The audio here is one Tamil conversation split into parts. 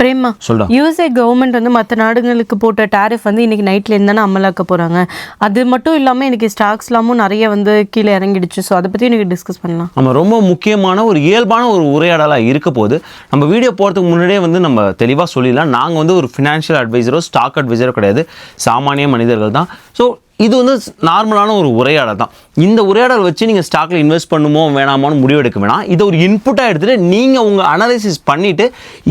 பிரேமா சொல்றா யூஎஸ்ஏ கவர்மெண்ட் வந்து மற்ற நாடுகளுக்கு போட்ட டாரிஃப் வந்து இன்னைக்கு நைட்ல இருந்தானே அமலாக்க போறாங்க. அது மட்டும் இல்லாம இன்னைக்கு ஸ்டாக்ஸ்லாமும் நிறைய வந்து கீழே இறங்கிடுச்சு. ஸோ அதை பத்தி இன்னைக்கு டிஸ்கஸ் பண்ணலாம். நம்ம ரொம்ப முக்கியமான ஒரு இயல்பான ஒரு உரையாடலாக இருக்க போது நம்ம வீடியோ போகிறதுக்கு முன்னாடியே வந்து நம்ம தெளிவாக சொல்லிடலாம். நாங்கள் வந்து ஒரு ஃபினான்ஷியல் அட்வைசரோ ஸ்டாக் அட்வைசரோ கிடையாது, சாமானிய மனிதர்கள் தான். ஸோ இது வந்து நார்மலான ஒரு உரையாடல் தான். இந்த உரையாடல் வச்சு நீங்கள் ஸ்டாக்ல இன்வெஸ்ட் பண்ணுமோ வேணாமான்னு முடிவெடுக்க வேணாம். இதை ஒரு இன்புட்டாக எடுத்துகிட்டு நீங்கள் உங்கள் அனாலிசிஸ் பண்ணிவிட்டு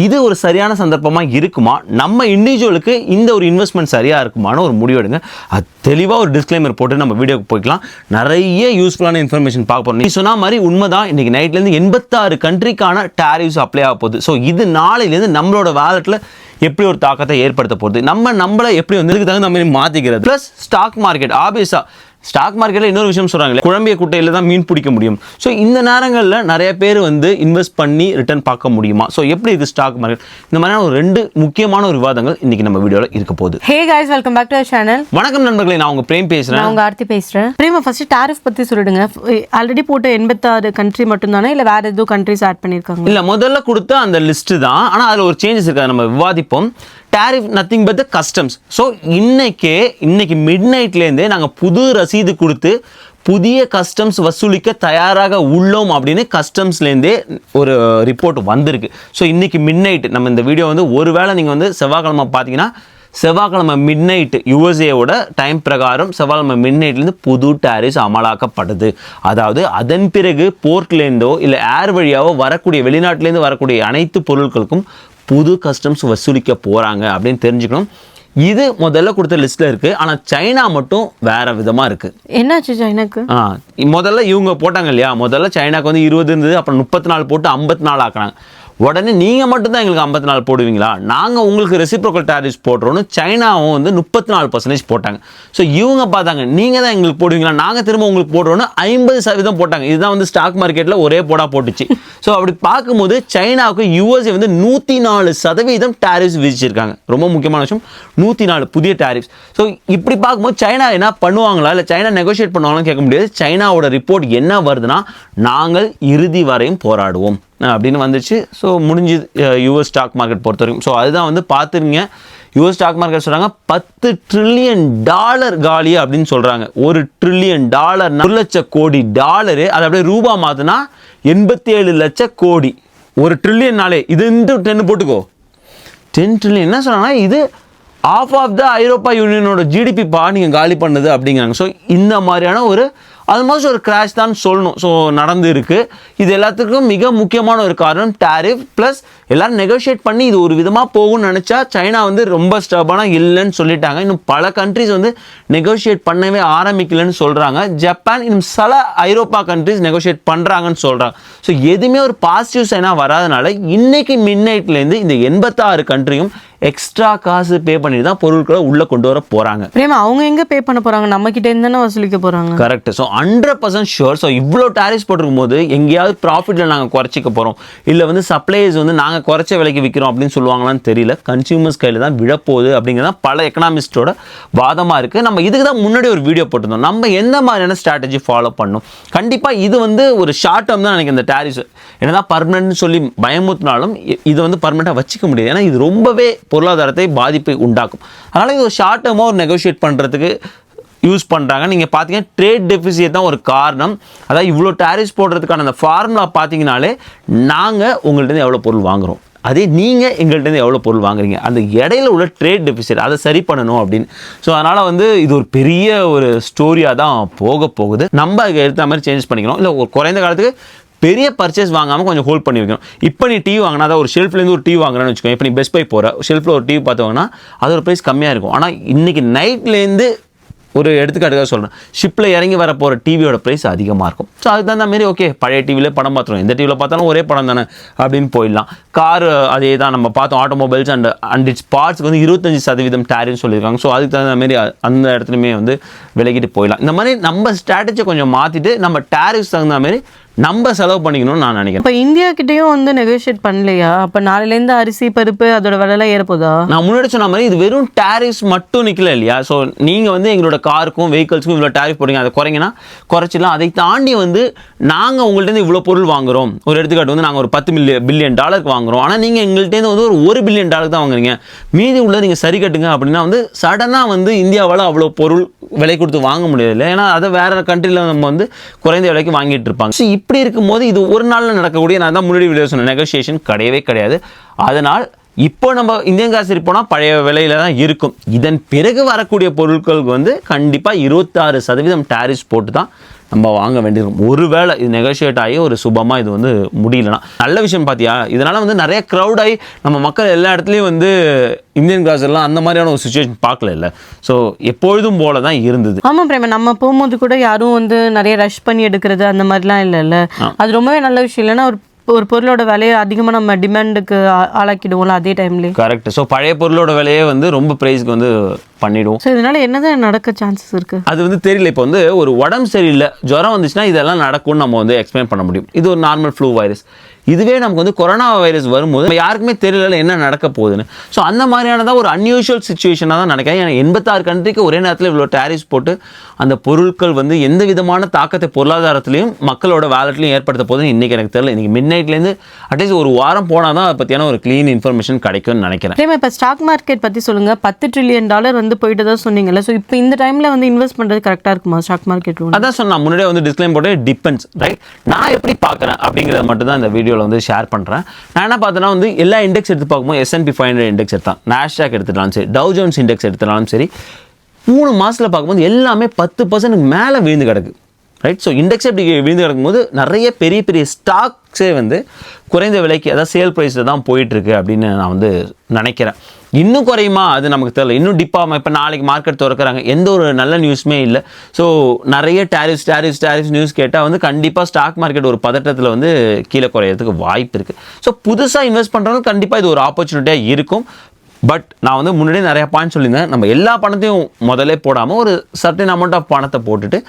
இது ஒரு சரியான சந்தர்ப்பமாக இருக்குமா, நம்ம இண்டிவிஜுவலுக்கு இந்த ஒரு இன்வெஸ்ட்மெண்ட் சரியாக இருக்குமான்னு ஒரு முடிவெடுங்க. அது தெளிவாக ஒரு டிஸ்க்ளைமர் போட்டு நம்ம வீடியோக்கு போய்க்கலாம். நிறைய யூஸ்ஃபுல்லான இன்ஃபர்மேஷன் பார்க்க போகிறோம். நீ சொன்ன மாதிரி உண்மைதான், இன்றைக்கி நைட்லேருந்து 86 கண்ட்ரிக்கான டாரிஃப்ஸ் அப்ளை ஆக போகுது. ஸோ இது நாளையிலேருந்து நம்மளோட வேலெட்டில் எப்படி ஒரு தாக்கத்தை ஏற்படுத்த போகுது, நம்மளை எப்படி வந்து இதுக்கு தகுந்த மாதிரி மாற்றிக்கிறது. ப்ளஸ் ஸ்டாக் மார்க்கெட் ஆப்வியஸாக ஸ்டாக் மார்க்கெட்டில் இன்னொரு விஷயம் சொல்கிறாங்களே, குழம்பிய குட்டையில் தான் மீன் பிடிக்க முடியும். ஸோ இந்த நேரங்களில் நிறைய பேர் வந்து இன்வெஸ்ட் பண்ணி ரிட்டர்ன் பார்க்க முடியுமா, ஸோ எப்படி இருக்குது ஸ்டாக் மார்க்கெட், இந்த மாதிரியான ஒரு 2 முக்கியமான ஒரு விவாதங்கள் இன்றைக்கி நம்ம வீடியோவில் இருக்க போகுது. Hey guys, welcome back to our channel. வணக்கம் நண்பர்களே, நான் உங்கள் பிரேம் பேசுகிறேன். நான் உங்கள் ஆர்த்தி பேசுகிறேன். பிரேமா, ஃபர்ஸ்ட் டாரிஃப் பற்றி சொல்லிடுங்க. ஆல்ரெடி போட்ட 86 கண்ட்ரி மட்டும் தானே, இல்லை வேறு எதுவும் கண்ட்ரிஸ் ஆட் பண்ணியிருக்காங்க? இல்லை, முதல்ல கொடுத்த அந்த லிஸ்ட்டு தான், ஆனால் அதில் ஒரு சேஞ்சஸ் இருக்காது, நம்ம விவாதிப்போம். Tariff nothing but the customs. So இன்னைக்கு மிட் நைட்லேருந்தே நாங்கள் புது ரசீது கொடுத்து புதிய கஸ்டம்ஸ் வசூலிக்க தயாராக உள்ளோம் அப்படின்னு கஸ்டம்ஸ்லேருந்தே ஒரு ரிப்போர்ட் வந்திருக்கு. ஸோ இன்றைக்கி மிட் நைட் நம்ம இந்த வீடியோ வந்து ஒருவேளை நீங்கள் வந்து செவ்வாய்க்கிழமை பார்த்தீங்கன்னா செவ்வாய்க்கிழமை மிட் நைட்டு யுஎஸ்ஏவோட டைம் பிரகாரம் செவ்வாய்க்கிழமை மிட் நைட்லேருந்து புது டாரிஃப்ஸ் அமலாக்கப்படுது. அதாவது அதன் பிறகு போர்ட்லேருந்தோ இல்லை ஏர் வழியாவோ வரக்கூடிய வெளிநாட்டிலேருந்து வரக்கூடிய அனைத்து பொருட்களுக்கும் புது கஸ்டம்ஸ் வசூலிக்க போகிறாங்க அப்படின்னு தெரிஞ்சுக்கணும். இது முதல்ல கொடுத்த லிஸ்ட்டில் இருக்குது. ஆனால் சைனா மட்டும் வேறு விதமாக இருக்குது. என்னாச்சு சைனாக்கு? முதல்ல இவங்க போட்டாங்க இல்லையா, முதல்ல சைனாக்கு வந்து 20 இருந்தது, அப்புறம் 34 போட்டு 54 ஆக்குறாங்க. உடனே நீங்கள் மட்டும்தான் எங்களுக்கு 54 போடுவீங்களா, நாங்கள் உங்களுக்கு ரெசிப்ரோக்கல் டாரிஃப்ஸ் போடுறோன்னு சைனாவும் வந்து 34% போட்டாங்க. ஸோ இவங்க பார்த்தாங்க, நீங்கள் தான் எங்களுக்கு போடுவீங்களா, நாங்கள் திரும்ப உங்களுக்கு போடுறோன்னு 50% போட்டாங்க. இதுதான் வந்து ஸ்டாக் மார்க்கெட்டில் ஒரே போடா போட்டுச்சு. ஸோ அப்படி பார்க்கும்போது சைனாவுக்கு யூஎஸ்ஏ வந்து 104% டாரிஃப்ஸ் விதிச்சிருக்காங்க. ரொம்ப முக்கியமான விஷயம், 104 புதிய டாரிஃப்ஸ். ஸோ இப்படி பார்க்கும்போது சைனா என்ன பண்ணுவாங்களா, இல்லை சைனா நெகோஷியேட் பண்ணுவாங்களான்னு கேட்க முடியாது. சைனாவோட ரிப்போர்ட் என்ன வருதுன்னா, நாங்கள் இறுதி வரையும் போராடுவோம் அப்படின்னு வந்துச்சு. ஸோ முடிஞ்சு யூஎஸ் ஸ்டாக் மார்க்கெட் பொறுத்த வரைக்கும். ஸோ அதுதான் வந்து பார்த்துருங்க, யூஎஸ் ஸ்டாக் மார்க்கெட் சொல்கிறாங்க $10 ட்ரில்லியன் காலி அப்படின்னு சொல்கிறாங்க. $1 ட்ரில்லியன், 1 லட்சம் கோடி டாலரு. அது அப்படியே ரூபா மாற்றினா 87 லட்சம் கோடி. 1 ட்ரில்லியன்னாலே இது இந்த 10 போட்டுக்கோ, 10 ட்ரில்லியன். என்ன சொல்கிறாங்கன்னா இது ஆஃப் ஆஃப் த ஐரோப்பா யூனியனோட ஜிடிபி நீங்கள் காலி பண்ணுது அப்படிங்கிறாங்க. ஸோ இந்த மாதிரியான ஒரு ஆல்மோஸ்ட் ஒரு கிராஷ் தான் சொல்லணும். ஸோ நடந்து இருக்குது. இது எல்லாத்துக்கும் மிக முக்கியமான ஒரு காரணம் டாரிஃப். ப்ளஸ் எல்லோரும் நெகோஷியேட் பண்ணி இது ஒரு விதமாக போகும்னு நினச்சா சைனா வந்து ரொம்ப ஸ்டர்பானாக இல்லைன்னு சொல்லிட்டாங்க. இன்னும் பல கண்ட்ரிஸ் வந்து நெகோஷியேட் பண்ணவே ஆரம்பிக்கலன்னு சொல்கிறாங்க. ஜப்பான், இன்னும் சில ஐரோப்பா கண்ட்ரிஸ் நெகோஷியேட் பண்ணுறாங்கன்னு சொல்கிறாங்க. ஸோ எதுவுமே ஒரு பாசிட்டிவ் சைனாக வராதனால இன்றைக்கி மிட் நைட்லேருந்து இந்த 86 கண்ட்ரியும் எக்ஸ்ட்ரா காசு பே பண்ணிட்டு தான் பொருட்களை உள்ளே கொண்டு வர போகிறாங்க. பிரேமா, அவங்க எங்கே பே பண்ண போகிறாங்க, நம்மக்கிட்ட இருந்தானே வசூலிக்க போகிறாங்க. கரெக்ட். So 100% sure. ஸோ இவ்வளோ டாரிஃப்ஸ் போட்டிருக்கும் போது எங்கேயாவது ப்ராஃபிட்டில் நாங்கள் குறைச்சிக்க போகிறோம், இல்லை வந்து சப்ளைஸ் வந்து நாங்கள் குறைச்ச விலைக்கு விற்கிறோம் அப்படின்னு சொல்லுவாங்களான்னு தெரியல. கன்சியூமர்ஸ் கையில் தான் விழப்போகுது அப்படிங்கிறதான் பல எக்கனாமிஸ்டோட வாதமாக இருக்குது. நம்ம இதுக்கு தான் முன்னாடி ஒரு வீடியோ போட்டிருந்தோம், நம்ம எந்த மாதிரியான ஸ்ட்ராட்டஜி ஃபாலோ பண்ணணும். கண்டிப்பாக இது வந்து ஒரு ஷார்ட் டேர்ம் தான் எனக்கு இந்த டாரிஃப்ஸ் என்னதான் பர்மனெண்ட்னு சொல்லி பயமுத்தினாலும் இது வந்து பர்மனெண்ட்டாக வச்சுக்க முடியாது. ஏன்னா இது ரொம்பவே பொருளாதாரத்தை பாதிப்பை உண்டாக்கும். அதனால் இது ஒரு ஷார்ட் டேர்மாக ஒரு நெகோஷியேட் பண்ணுறதுக்கு யூஸ் பண்ணுறாங்க. நீங்கள் பார்த்தீங்கன்னா ட்ரேட் டெஃபிசிட் தான் ஒரு காரணம். அதாவது இவ்வளோ டாரிஃப்ஸ் போடுறதுக்கான அந்த ஃபார்முலா பார்த்தீங்கனாலே நாங்கள் உங்கள்கிட்ட எவ்வளோ பொருள் வாங்குகிறோம், அதே நீங்கள் எங்கள்கிட்ட எவ்வளோ பொருள் வாங்குறீங்க, அந்த இடையில உள்ள ட்ரேட் டெஃபிசிட் அதை சரி பண்ணணும் அப்படின்னு. ஸோ அதனால் வந்து இது ஒரு பெரிய ஒரு ஸ்டோரியாக தான் போகுது. நம்ம அதுக்கு எடுத்த மாதிரி சேஞ்ச் பண்ணிக்கணும். இல்லை ஒரு குறைந்த காலத்துக்கு பெரிய பர்ச்சேஸ் வாங்காமல் கொஞ்சம் ஹோல்ட் பண்ணி வைக்கணும். இப்போ நீ டிவி வாங்கினா, அதாவது ஒரு ஷெல்ஃப்லேருந்து ஒரு டிவி வாங்குறேன்னு வச்சுக்கோங்க. இப்போ நீ பெஸ்ட் பை போகிற ஷெல்ஃபில் ஒரு டிவி பார்த்தோங்கன்னா அதோட ப்ரைஸ் கம்மியாக இருக்கும். ஆனால் இன்றைக்கி நைட்லேருந்து ஒரு எடுத்துக்காட்டுக்காக சொல்கிறேன், ஷிப்பில் இறங்கி வர போகிற டிவியோட ப்ரைஸ் அதிகமாக இருக்கும். ஸோ அதுக்கு தகுந்த மாதிரி ஓகே, பழைய டிவியில் படம் பார்த்துருவோம், எந்த டிவியில் பார்த்தாலும் ஒரே படம் தானே அப்படின்னு போயிடலாம். கார் அதே தான் நம்ம பார்த்தோம், ஆட்டோமொபைல்ஸ் அண்ட் இட்ஸ் பார்ட்ஸ்க்கு வந்து 25% டாரிஃப்னு சொல்லியிருக்காங்க. ஸோ அதுக்கு தகுந்த மாதிரி அந்த இடத்துலையுமே வந்து விலகிட்டு போயிடலாம். இந்த மாதிரி நம்ம ஸ்ட்ராட்டஜியை கொஞ்சம் மாற்றிட்டு நம்ம டாரிஃப்ஸ் தகுந்த மாதிரி நம்ம செலவு பண்ணிக்கணும்னு நான் நினைக்கிறேன். இப்போ இந்தியா கிட்டேயும் வந்து நெகோஷியேட் பண்ணலையா? அப்போ நாளையிலேருந்து அரிசி பருப்பு அதோட விலைலாம் ஏறப்போதா? நான் முன்னாடி சொன்ன மாதிரி இது வெறும் டேரிஃப்ஸ் மட்டும் நிற்கல இல்லையா. ஸோ நீங்கள் வந்து எங்களோட காருக்கும் வெஹிக்கல்ஸுக்கும் இவ்வளோ டேரிஃப் போடுறீங்க, அதை குறைங்கன்னா குறைச்சிடலாம். அதை தாண்டி வந்து நாங்கள் உங்கள்கிட்ட இவ்வளோ பொருள் வாங்குறோம், ஒரு எடுத்துக்காட்டு வந்து நாங்கள் ஒரு $10 பில்லியன் வாங்குறோம், ஆனால் நீங்கள் எங்கள்கிட்ட வந்து ஒரு $1 பில்லியன் தான் வாங்குறீங்க, மீதி உள்ள நீங்கள் சரி கட்டுங்க அப்படின்னா வந்து சடனாக வந்து இந்தியாவால் அவ்வளோ பொருள் விலை கொடுத்து வாங்க முடியல. ஏன்னா அதை வேற கண்ட்ரியில் நம்ம வந்து குறைந்த விலைக்கு வாங்கிட்டு இருப்பாங்க. ஸோ இப்படி இருக்கும்போது இது ஒரு நாளில் நடக்கக்கூடிய, நான் தான் முன்னாடி வீடியோ சொன்ன, நெகோசியேஷன் கிடையவே கிடையாது. அதனால் இப்போ நம்ம இந்தியன் காசரி போனால் பழைய விலையில தான் இருக்கும். இதன் பிறகு வரக்கூடிய பொருட்களுக்கு வந்து கண்டிப்பாக 26% டேரிஃப்ஸ் போட்டு தான் நம்ம வாங்க வேண்டியிருக்கும். ஒருவேளை இது நெகோஷியேட் ஆகி ஒரு சுபமாக இது வந்து முடியலன்னா. நல்ல விஷயம் பார்த்தியா, இதனால் வந்து நிறைய க்ரௌட் ஆகி நம்ம மக்கள் எல்லா இடத்துலையும் வந்து இந்தியன் காசர்லாம் அந்த மாதிரியான ஒரு சுச்சுவேஷன் பார்க்கல இல்லை. ஸோ எப்பொழுதும் போல தான் இருந்தது. ஆமாம் பிரேமா, நம்ம போகும்போது கூட யாரும் வந்து நிறைய ரஷ் பண்ணி எடுக்கிறது அந்த மாதிரிலாம் இல்லைல்ல. அது ரொம்பவே நல்ல விஷயம். இல்லைன்னா ஒரு பொருளோட விலையை அதிகமாக நம்ம டிமாண்டுக்கு ஆளாக்கிடுவோம்ல அதே டைம்லேயே. கரெக்ட். ஸோ பழைய பொருளோட விலையே வந்து ரொம்ப ப்ரைஸ்க்கு வந்து பண்ணிடுவோம். ஸோ இதனால என்னதான் நடக்க சான்சஸ் இருக்கு அது வந்து தெரியல. இப்போ வந்து ஒரு உடம்பு சரியில்லை, ஜுரம் வந்துச்சுன்னா இதெல்லாம் நடக்கும்னு நம்ம வந்து எக்ஸ்பிளைன் பண்ண முடியும். இது ஒரு நார்மல் ஃப்ளூ வைரஸ். இதுவே நமக்கு வந்து கொரோனா வைரஸ் வரும்போது நம்ம யாருக்குமே தெரியல என்ன நடக்க போகுதுன்னு. ஸோ அந்த மாதிரியானதான் ஒரு அன்யூஷுவல் சுச்சுவேஷனாக தான் நினைக்கிறேன். ஏன்னா 86 கண்ட்ரிக்கு ஒரே நேரத்தில் இவ்வளோ டேரிஃப்ஸ் போட்டு அந்த பொருட்கள் வந்து எந்த விதமான தாக்கத்தை பொருளாதாரத்திலையும் மக்களோட வேலட்லையும் ஏற்படுத்த போகுதுன்னு இன்றைக்கி எனக்கு தெரியல. இன்றைக்கி மிட் நைட்லேருந்து அட்லீஸ்ட் ஒரு வாரம் போனால் தான் அதை பற்றியான ஒரு க்ளீன் இன்ஃபர்மேஷன் கிடைக்கும்னு நினைக்கிறேன். இப்போ ஸ்டாக் மார்க்கெட் பற்றி சொல்லுங்கள். $10 ட்ரில்லியன் வந்து போயிட்டு தான் சொன்னீங்கல்ல. ஸோ இப்போ இந்த டைமில் வந்து இன்வெஸ்ட் பண்ணுறது கரெக்டாக இருக்குமா ஸ்டாக் மார்க்கெட்? அதான் சொன்னால் முன்னாடியே வந்து டிஸ்க்ளைம் போட்டு டிபெண்ட்ஸ், ரைட். நான் எப்படி பார்க்குறேன் அப்படிங்கிறத மட்டும் தான் இந்த வீடியோவில் வந்து ஷேர் பண்ணுறேன். நான் என்ன பார்த்தேன்னா வந்து எல்லா இண்டெக்ஸ் எடுத்து பார்க்கும்போது S&P 500 இண்டெக்ஸ் எடுத்தான், நாஸ்டாக் எடுத்துட்டாலும் சரி, டவ் ஜோன்ஸ் இண்டெக்ஸ் எடுத்துட்டாலும் சரி, 3 மாதத்தில் பார்க்கும்போது எல்லாமே 10% மேலே விழுந்து கிடக்கு, ரைட். ஸோ இண்டெக்ஸ் எப்படி விழுந்து கிடக்கும்போது நிறைய பெரிய பெரிய ஸ்டாக்ஸே வந்து குறைந்த விலைக்கு, அதாவது சேல் ப்ரைஸில் தான் போயிட்டுருக்கு அப்படின்னு நான் வந்து நினைக்கிறேன். இன்னும் குறையுமா அது நமக்கு தெரியல. இன்னும் டிப்பாகும். இப்போ நாளைக்கு மார்க்கெட் திறக்கிறாங்க, எந்த ஒரு நல்ல நியூஸுமே இல்லை. ஸோ நிறைய டேரிஃப்ஸ் நியூஸ் கேட்டால் வந்து கண்டிப்பாக ஸ்டாக் மார்க்கெட் ஒரு பதட்டத்தில் வந்து கீழே குறையிறதுக்கு வாய்ப்பு இருக்குது. ஸோ புதுசாக இன்வெஸ்ட் பண்ணுறவங்க கண்டிப்பாக இது ஒரு ஆப்பர்ச்சுனிட்டியாக இருக்கும். பட் நான் வந்து முன்னாடியே நிறையா பாயிண்ட் சொல்லியிருந்தேன், நம்ம எல்லா பணத்தையும் முதலே போடாமல் ஒரு சர்டன் அமௌண்ட் ஆஃப் பணத்தை போட்டுட்டு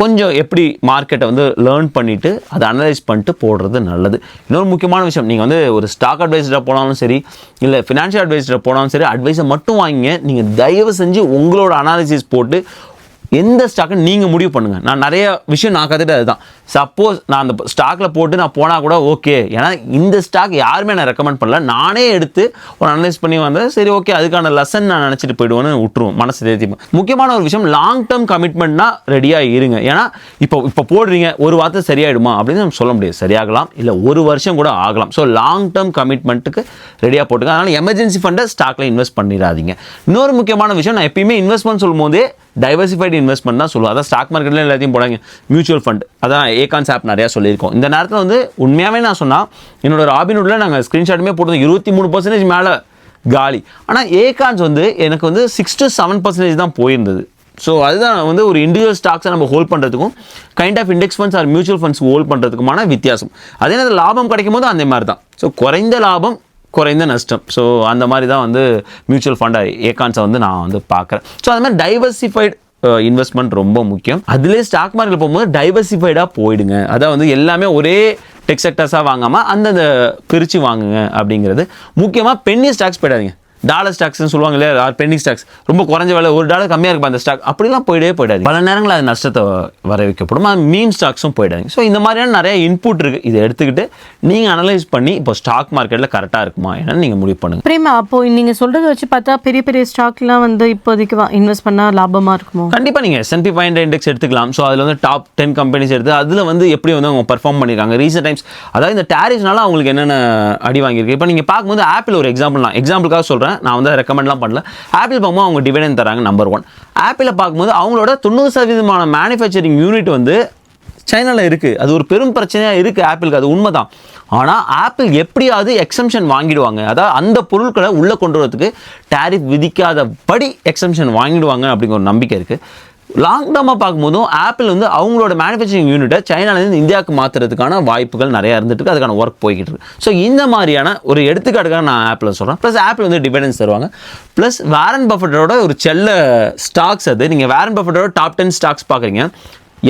கொஞ்சம் எப்படி மார்க்கெட்டை வந்து லேர்ன் பண்ணிவிட்டு அதை அனலைஸ் பண்ணிட்டு போடுறது நல்லது. இன்னொரு முக்கியமான விஷயம், நீங்கள் வந்து ஒரு ஸ்டாக் அட்வைஸராக போனாலும் சரி, இல்லை ஃபினான்ஷியல் அட்வைஸராக போனாலும் சரி, அட்வைஸை மட்டும் வாங்கிங்க. நீங்கள் தயவு செஞ்சு உங்களோட அனாலிசிஸ் போட்டு எந்த ஸ்டாக்குன்னு நீங்கள் முடிவு பண்ணுங்கள். நான் நிறைய விஷயம் நான் கற்றுட்டு அதுதான். சப்போஸ் நான் அந்த ஸ்டாக்கில் போட்டு நான் போனால் கூட ஓகே, ஏன்னா இந்த ஸ்டாக் யாருமே நான் ரெக்கமெண்ட் பண்ணல, நானே எடுத்து ஒரு அனலைஸ் பண்ணி வந்தேன். சரி ஓகே, அதுக்கான லெசன் நான் நினச்சிட்டு போயிடுவேன்னு விட்டுருவோம், மனசு தேத்திப்பேன். முக்கியமான ஒரு விஷயம், லாங் டேர்ம் கமிட்மெண்ட்னா ரெடியாக இருங்க. ஏன்னா இப்போ போடுறீங்க, ஒரு வாரத்தை சரியாயிடுமா அப்படின்னு நம்ம சொல்ல முடியாது. சரியாகலாம், இல்லை ஒரு வருஷம் கூட ஆகலாம். ஸோ லாங் டேர்ம் கமிட்மெண்ட்டுக்கு ரெடியாக போட்டுங்க. அதனால் எமர்ஜென்சி ஃபண்டை ஸ்டாக்கில் இன்வெஸ்ட் பண்ணிடாதீங்க. இன்னொரு முக்கியமான விஷயம், நான் எப்பயுமே இன்வெஸ்ட்மெண்ட் சொல்லும் போதே டைவர்சிஃபைடு இன்வெஸ்ட்மெண்ட் தான் சொல்லுவோம். அதான் ஸ்டாக் மார்க்கெட்டில் எல்லாத்தையும் போடாங்க, மியூச்சுவல் ஃபண்ட். அதான் ஏகான்ஸ் ஆப் நிறையா சொல்லியிருக்கோம். இந்த நேரத்தில் வந்து உண்மையாகவே நான் சொன்னால் என்னோட ராபின்ஹுட்டில் நாங்கள் ஸ்க்ரீன்ஷாட்டுமே போட்டோம், 23% மேலே காலி. ஆனால் ஏகான்ஸ் வந்து எனக்கு வந்து 6 to 7% தான் போயிருந்தது. ஸோ அதுதான் வந்து ஒரு இண்டிவிஜுவல் ஸ்டாக்ஸை நம்ம ஹோல்ட் பண்ணுறதுக்கும் kind of index funds or mutual funds hold பண்ணுறதுக்குமான வித்தியாசம். அதே நேரத்தில் லாபம் கிடைக்கும் போது அந்த மாதிரி தான். ஸோ குறைந்த லாபம் குறைந்த நஷ்டம். ஸோ அந்த மாதிரி தான் வந்து மியூச்சுவல் ஃபண்டை ஏகான்ஸை வந்து நான் வந்து பார்க்குறேன். ஸோ அது மாதிரி டைவர்சிஃபைடு இன்வெஸ்ட்மெண்ட் ரொம்ப முக்கியம். அதுலேயே ஸ்டாக் மார்க்கெட்டில் போகும்போது டைவர்சிஃபைடாக போயிடுங்க. அதான் வந்து எல்லாமே ஒரே டெக் செக்டர்ஸாக வாங்காமல் அந்தந்த பிரித்து வாங்குங்க அப்படிங்கிறது. முக்கியமாக பென்னி ஸ்டாக்ஸ் போயிடாதீங்க. டாலர் ஸ்டாக்ஸ்னு சொல்லுவாங்க இல்லையா, பெண்டிங் ஸ்டாக்ஸ், ரொம்ப குறைஞ்ச விலை, $1 கம்மியாக இருக்கும் அந்த ஸ்டாக், அப்படிலாம் போயிடாது. பல நேரங்களில் அது நஷ்டத்தை வர வைக்கப்படும். அது மீம் ஸ்டாக்ஸும் போயிடாது. ஸோ இந்த மாதிரியான நிறைய இன்புட் இருக்குது. இதை எடுத்துக்கிட்டு நீங்கள் அனலைஸ் பண்ணி இப்போ ஸ்டாக் மார்க்கெட்டில் கரெக்டாக இருக்குமா என்னன்னு நீங்கள் முடிவு பண்ணுங்கள். பிரேமா, அப்போது நீங்கள் சொல்கிறத வச்சு பார்த்தா பெரிய பெரிய ஸ்டாக்லாம் வந்து இப்போதைக்கு இன்வெஸ்ட் பண்ணால் லாபமாக இருக்குமோ? கண்டிப்பாக நீங்கள் S&P 500 இண்டெக்ஸ் எடுத்துக்கலாம். ஸோ அதில் வந்து டாப் 10 கம்பெனிஸ் எடுத்து அதில் வந்து எப்படி வந்து அவங்க பர்ஃபார்ம் பண்ணியிருக்காங்க ரீசெண்ட் டைம்ஸ். அதாவது இந்த டேரிஃப்னால அவங்களுக்கு என்னென்ன அடி வாங்கியிருக்கு. இப்போ நீங்கள் பார்க்கும்போது ஆப்பிள் ஒரு எக்ஸாம்பிளுக்காக சொல்கிறேன், நான் வந்து ரெக்கமெண்ட்லாம் பண்ணல. ஆப்பிள் பார்க்கும்போது அவங்க டிவிடெண்ட் தராங்க, நம்பர் 1. ஆப்பிளை பார்க்கும்போது அவங்களோட 90% மேனுஃபேக்சரிங் யூனிட் வந்து சைனாவில் இருக்குது. அது ஒரு பெரும் பிரச்சனையாக இருக்குது ஆப்பிளுக்கு, அது உண்மை தான். ஆனால் ஆப்பிள் எப்படியாவது எக்ஸம்ஷன் வாங்கிடுவாங்க. அதாவது அந்த பொருட்களை உள்ளே கொண்டு வரதுக்கு டேரிஃப் விதிக்காதபடி எக்ஸம்ஷன் வாங்கிடுவாங்க அப்படிங்கிற ஒரு நம்பிக்கை இருக்குது. லாங் டேர்மாக பார்க்கும்போதும் ஆப்பிள் வந்து அவங்களோட மேனுஃபேக்சரிங் யூனிட்டை சைனாலேருந்து இந்தியாவுக்கு மாற்றுறதுக்கான வாய்ப்புகள் நிறையா இருந்துட்டு இருக்கு. அதுக்கான ஒர்க் போய்கிட்டு இருக்கு. ஸோ இந்த மாதிரியான ஒரு எடுத்துக்காட்டுக்காக நான் ஆப்பிள் சொல்கிறேன். ப்ளஸ் ஆப்பிள் வந்து டிவிடெண்ட்ஸ் தருவாங்க. ப்ளஸ் வாரன் பஃபட்டோட ஒரு செல்ல ஸ்டாக்ஸ் அது. நீங்கள் வாரன் பஃபட்டோட டாப் 10 ஸ்டாக்ஸ் பார்க்குறீங்க,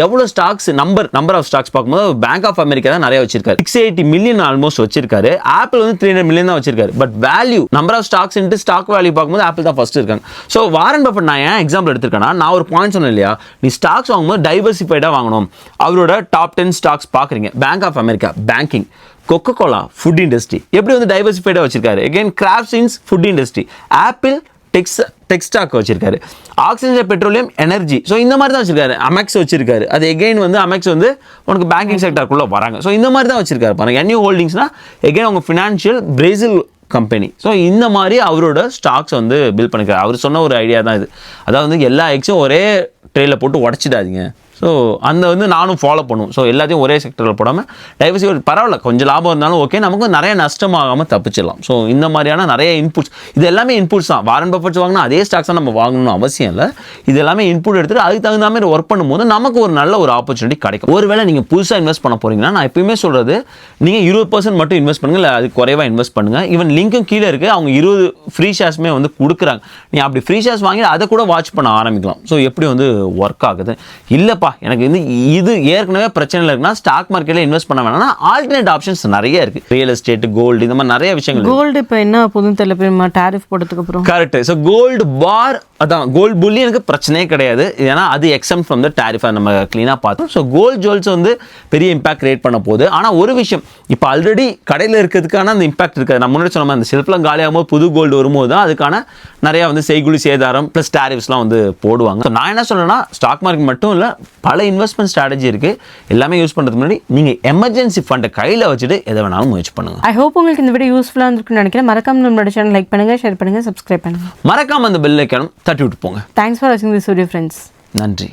எவ்வளோ ஸ்டாக்ஸ் நம்பர் ஆஃப் ஸ்டாக்ஸ் பார்க்கும்போது பேங்க் ஆஃப் அமெரிக்கா தான் நிறைய வச்சிருக்காரு. 680 மில்லியன் ஆல்மோஸ்ட் வச்சிருக்காரு. ஆப்பிள் வந்து 300 மில்லியன் தான் வச்சிருக்காரு. But value number of stocks stock value பார்க்கும்போது ஆப்பிள் தான் ஃபர்ஸ்ட் இருக்காங்க. ஸோ வாரன் பஃபெட் நான் ஏன் எக்ஸாம்பிள் எடுத்திருக்கேன்னா, நான் ஒரு பாயிண்ட் சொன்னேன் இல்லையா, நீ ஸ்டாக்ஸ் வாங்கும்போது டைவர்சிஃபைடாக வாங்கணும். அவரோட டாப் 10 ஸ்டாக்ஸ் பார்க்குறீங்க. Bank of America banking, Coca Cola food industry, எப்படி வந்து டைவர்சிஃபைடாக வச்சிருக்காரு. Again Kraft's food industry, Apple tech stock வச்சிருக்காரு, ஆக்சிஜன் பெட்ரோலியம் எனர்ஜி. ஸோ இந்த மாதிரி தான் வச்சிருக்காரு. அமெக்ஸ் வச்சிருக்காரு. அது எகைன் வந்து அமெக்ஸ் வந்து உனக்கு பேங்கிங் செக்டருக்குள்ளே வராங்க. ஸோ இந்த மாதிரி தான் வச்சிருக்காரு பாருங்க. என்யூ ஹோல்டிங்ஸ்னா எகைன் அவங்க ஃபினான்ஷியல் பிரேசில் கம்பெனி. ஸோ இந்த மாதிரி அவரோட ஸ்டாக்ஸ் வந்து பில்ட் பண்ணிக்கிறார். அவர் சொன்ன ஒரு ஐடியா தான் இது. அதாவது வந்து எல்லா எக்ஸும் ஒரே ட்ரேயில் போட்டு உடச்சிடாதீங்க. ஸோ அந்த வந்து நானும் ஃபாலோ பண்ணுவோம். ஸோ எல்லாத்தையும் ஒரே செக்டரில் போடாமல் டைவர்சிஃபை, பரவாயில்ல கொஞ்சம் லாபம் இருந்தாலும் ஓகே, நமக்கு நிறைய நஷ்டமாகாமல் தப்பிச்சிடலாம். ஸோ இந்த மாதிரியான நிறைய இன்புட்ஸ், இது எல்லாமே இன்புட்ஸ் தான். வாரன் பஃபெட் வாங்கினா அதே ஸ்டாக்ஸ் தான் நம்ம வாங்கணும்னு அவசியம் இல்லை. இது எல்லாமே இன்புட் எடுத்துகிட்டு அதுக்கு தகுந்த மாதிரி ஒர்க் பண்ணும்போது நமக்கு ஒரு நல்ல ஒரு ஆப்பர்ச்சுனிட்டி கிடைக்கும். ஒருவேளை நீங்கள் புதுசாக இன்வெஸ்ட் பண்ண போகிறீங்கன்னா, நான் எப்பயுமே சொல்கிறது, நீங்கள் 20% மட்டும் இன்வெஸ்ட் பண்ணுங்கள், இல்லை அது குறைவாக இன்வெஸ்ட் பண்ணுங்கள். ஈவன் லிங்க்கும் கீழே இருக்குது. அவங்க 20 ஃப்ரீ ஷேர்ஸுமே வந்து கொடுக்குறாங்க. நீ அப்படி ஃப்ரீ ஷேர்ஸ் வாங்கி அதை கூட வாட்ச் பண்ண ஆரம்பிக்கலாம். ஸோ எப்படி வந்து ஒர்க் ஆகுது. இல்லைப்பா எனக்கு வந்து இது ஏற்கனவே பிரச்சனை இருக்குன்னா ஸ்டாக் மார்க்கெட்ல இன்வெஸ்ட் பண்ண வேணாம்னா ஆல்டர்னேட் ஆப்ஷன்ஸ் நிறைய இருக்கு. ரியல் எஸ்டேட், கோல்டு, இந்த மாதிரி நிறைய விஷயங்கள். கோல்டு இப்போ என்ன புது தெரியல டாரிஃப் போட்டதுக்கு அப்புறம். கரெக்ட். ஸோ கோல்டு பார், அதான் கோல்டு புல்லி எனக்கு பிரச்சனையே கிடையாது. ஏன்னா அது எக்ஸம்ட் ஃப்ரம் த டாரிஃப், நம்ம க்ளீனாக பார்த்தோம். ஸோ கோல்டு ஜுவல்ஸ் வந்து பெரிய இம்பாக்ட் கிரியேட் பண்ண போகுது. ஆனால் ஒரு விஷயம், இப்போ ஆல்ரெடி கடையில் இருக்கிறதுக்கான அந்த இம்பாக்ட் இருக்காது. நம்ம முன்னாடி சொன்ன அந்த ஷெல்ஃப்லாம் காலியாகும் போது புது கோல்டு வரும்போது தான் அதுக்கான நிறையா வந்து செய்குலி சேதாரம் ப்ளஸ் டாரிஃப்ஸ்லாம் வந்து போடுவாங்க. ஸோ நான் என்ன சொல்றேன்னா, ஸ்டாக் மார்க்கெட் மட்டும் இல்லை, பல இன்வெஸ்ட்மெண்ட் ஸ்ட்ராட்டஜி இருக்குது. எல்லாமே யூஸ் பண்ணுறதுக்கு முன்னாடி நீங்கள் எமர்ஜென்சி ஃபண்டை கையில் வச்சுட்டு எதை வேணாலும் முயற்சி பண்ணுங்க. ஐ ஹோப் உங்களுக்கு இந்த வீடியோ யூஸ்ஃபுல்லாக இருந்திருக்குன்னு நினைக்கிறேன். மறக்காம நம்மளோட சேனல் லைக் பண்ணுங்க, ஷேர் பண்ணுங்க, சப்ஸ்கிரைப் பண்ணுங்க. மறக்காம அந்த பெல் ஐக்கானும் தட்டி விட்டு போங்க. தேங்க்ஸ் ஃபார் வாட்சிங் திஸ் வீடியோ ஃப்ரெண்ட்ஸ். நன்றி.